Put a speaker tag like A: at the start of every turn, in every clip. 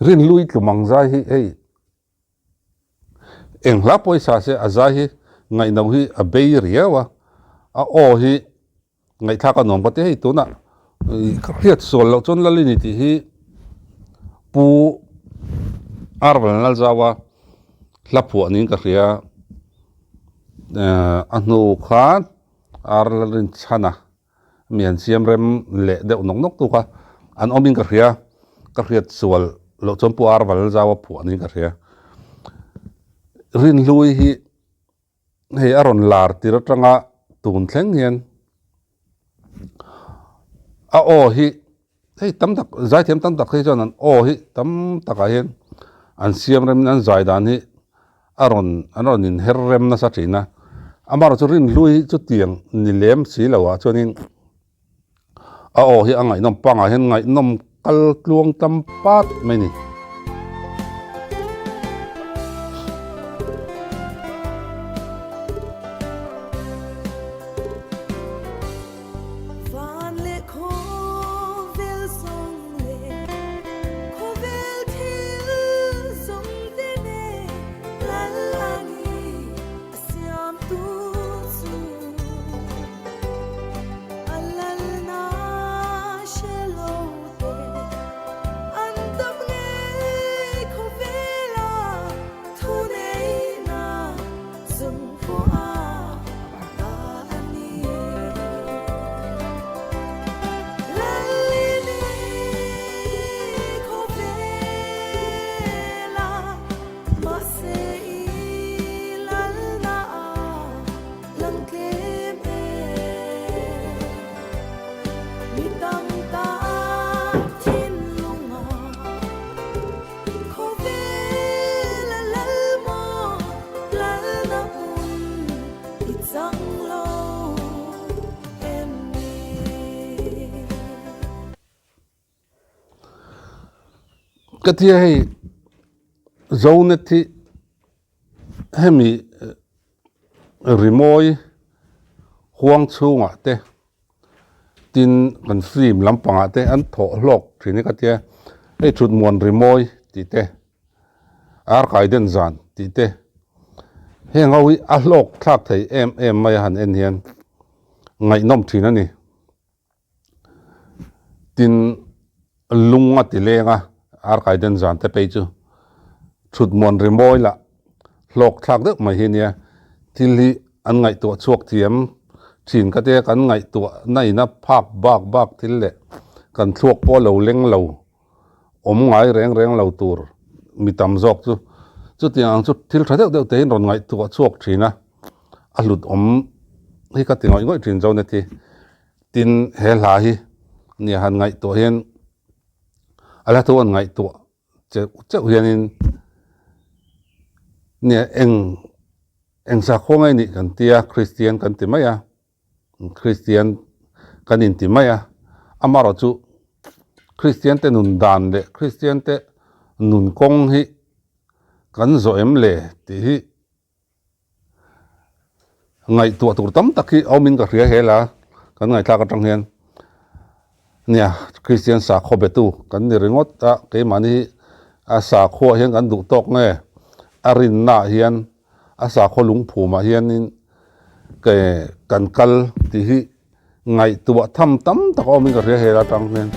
A: rin lui tlumang zai hi ei eng hla poisa se azai hi ngai no hi a bei riawa a o hi ngai thaka nom pate hi tuna kriat sol lo chon lalini ti hi pu arwal nal zawa hlapu anin ka ria anu khan arlin chana mian siam rem le de nok nok tu ka an omin ka ria ka riat sol lo chon pu arwal zawa pu anin ka ria rin lui hi hei aron lar tira tanga tun thleng hian a o hi hei tam tak zai thiam tam tak hei chon an o hi tam taka hian an siam rem an zai dan hi aron in her rem na sa thina amaro chu rin lui chu tiang ni lem si lawa chuanin a o hi angai nom panga hian ngai nom kal tluang tam pat mai ni katia hei zone thi hemi rimoi huang chunga te tin kan film lampanga te an tho hlok thini katia hei thut mon rimoi ti te ar kaiden zan ti te hei ngawi a hlok thak thei em mai han en hian ngai nom thina ni tin lunga ti lenga ar kaiden zan te pe chu thut mon rimoi la hlok thak de mai hinia thili an ngai to chuak thiam thin ka te kan ngai to nai na phak bak thil le kan thuak po lo leng lo om ngai reng lo tur mi tam jok chu tiang chu thil thadeu deu te ron ngai to chuak thina a lut om hi ka ti ngoi thin zo ne thi tin he hla hi ni han ngai to hian ala to an ngai to che hianin ne eng sa khongai ni kan tia christian kan ti maya christian kan in ti maya amaro chu christian te nun dan le christian te nun kong hi kan zo em le ti hi ngai to tur tam takhi aumin ka ria hela kan ngai thla ka tang hian nia christian sa kho betu kan ni ringot ta ke mani a sa kho hian kan du tok nge arin na hian a sa kho lung phuma hian in ke kan kal ti hi ngai tua tham tam tak aumin ka ria hela tang hian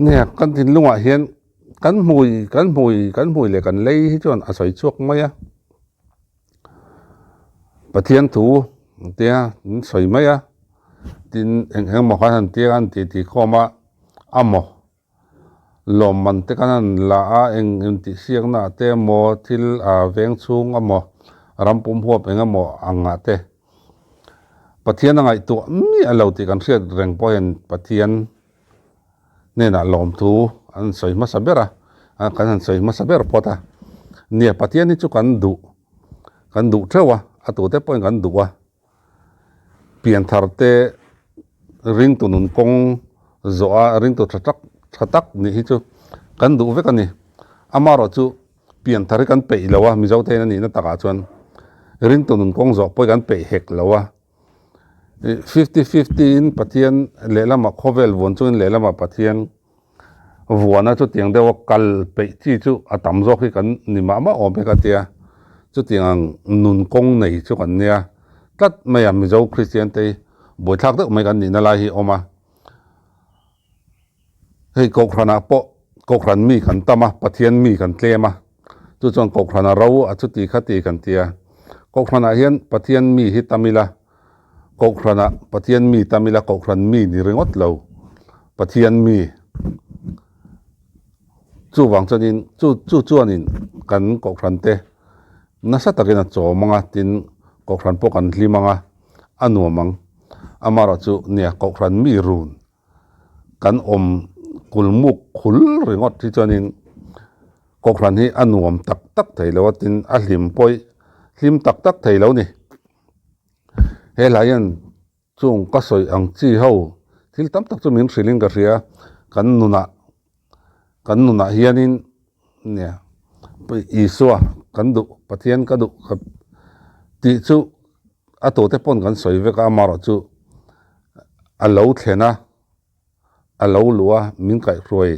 A: เนี่ยกันทินลุงอ่ะเฮียนกันหุยเลยกันเลยที่จนอาศัยช่วงไหมอ่ะปะเทียนถูเตียสวยไหมอ่ะทินเอ็งหมอกันเตียกันตีข้อมาอ่ะหมอลมมันเตกันละเอ็งติเสียงน่ะเตหมอทิลเวงซุงอ่ะหมอรำปุ่มหัวเป็นอ่ะหมออังอ่ะเตปะเทียนอะไรตัวมีอะไรที่กันเสียแรงพอเห็นปะเทียนเนี่ยนะลมถูอันสวยมาสับเบระกันสวยมาสับเบระพอตาเนี่ยปะเทียนนี่จุกันดุเท่าอะตัวเตปอยกันดุเปลี่ยนทาร์เตริงตัวนุนกงโซริงตัวชักนี่ฮิจูกันดุเวกันนี่อามารอจูเปลี่ยนทาร์กันเปย์แล้วมีเจ้าเทนนี่นั่นตากาชวนริงตัวนุนกงโซปอยกันเปย์เฮกแล้ว50-50 ปะเทียนเลละมาโคเวลวนจูนเลละมาปะเทียนวัวนะจุดเตียงเดียวกัลเปที่จุอะตำจอกกันนี่มาออกไปกันเตียจุดเตียงนุนกงในจุกันเนี่ยตัดไม่ยามมีเจ้าคริสเตียนเตยบวชทักตึกไม่กันนี่นั่นแหละฮีออกมาเฮ้ยกกรันปะกกรันมีกันตมาปะเทียนมีกันเตมาจุดจงกกรันเราจุดตีขัดตีกันเตียกกรันเฮียนปะเทียนมีฮิตามิลากกรันปะเทียนมีตามิลากกรันมีนี่เรื่องวัดเราปะเทียนมีจู่วังจนินจู่นินกันกกรันเตน่าสัตย์กันโจมังตินกกรันพวกกันลิมังอันวัวมังอามาราจู่เนี่ยกกรันมีรูนกันกุลมุกขุลเรื่องวัดที่จนินกกรันที่อันวัวตักไทยแล้วตินอัลลิมปอยลิมตักไทยแล้วนี่เฮลายันจงก็สวยอังจีเฮาที่ตั้มตักจะมีสิ่งกระเสียกันนุนะเฮียนินเนี่ยไปอีสัวกันดุปะเทียนกันดุครับที่จู่อัตโตเตปนกันสวยเวกอามาราจู่อัลลอฮ์เทนะอัลลอฮ์ลัวมินไก่รวย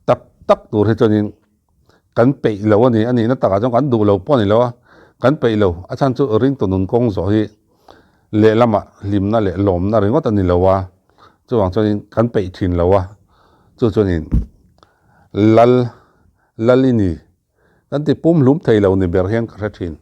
A: ตักตัวที่จนินกันเปย์แล้วนี่อันนี้นั่นตากาจงกันดุเราป้อนนี่แล้วกันเปย์แล้วอาจารย์จู่ริงตัวนุนกงสอยเลละมาลิมน่ะเลลมน่ะเรื่องว่าตอนนี้แล้วจู่หวังจนินกันเปย์ทิ้งแล้วจู่จนินลัลลินีกันที่ปุ่มลุ่มไทยเราในเบอร์เฮียนกระทิน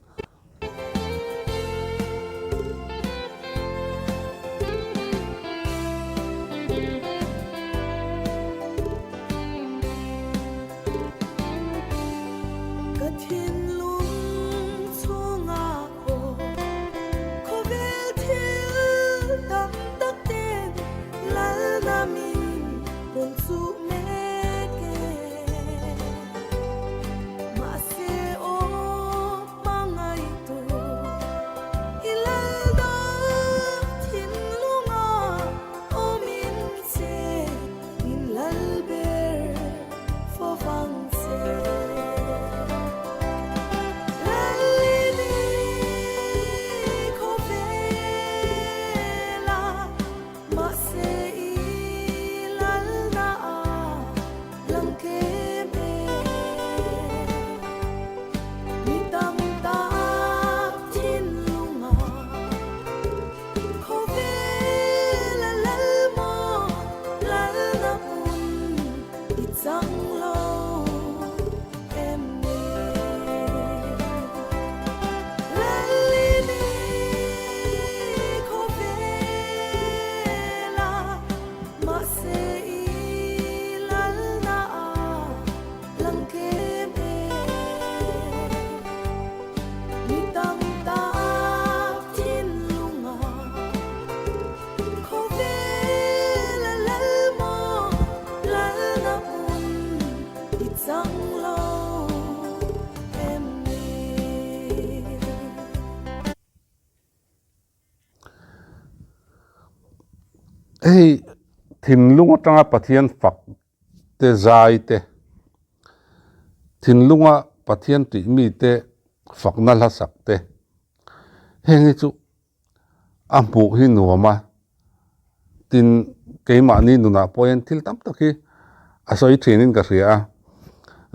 A: เฮ้ยทินลุงว่าจังปะเทียนฝักเตใจเตทินลุงว่าปะเทียนติมีเตฝักนั่นละสักเตเฮงจู่อัมบุหินัวมาตินเกยมานี่นุนาพอยันทิลตั้มตะกี้อาศัยเทรนินกันเสีย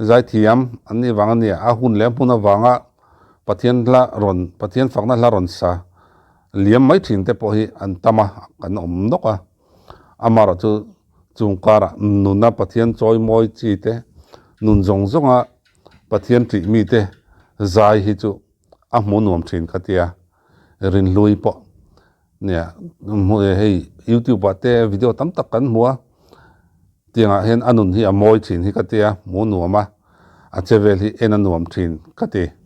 A: ใจที่ยามอันนี้วางเนี่ยหุ่นเลี้ยงปุ่นวางปะเทียนละร่อนปะเทียนฝักนั่นละร่อนซาเลี้ยงไม่ทิ้งแต่พอฮีอันตมากันนกอามาราจู chung kara nunna pathian choi moi chi te nun zong zonga pathian tri mi te zai hi chu a hmu nuam thin khatia rin lui po nia mu hei YouTube te video tam tak kan hmuwa tianga hen anun hi a moi thin hi khatia mu nuama a chevel hi en anuam thin khati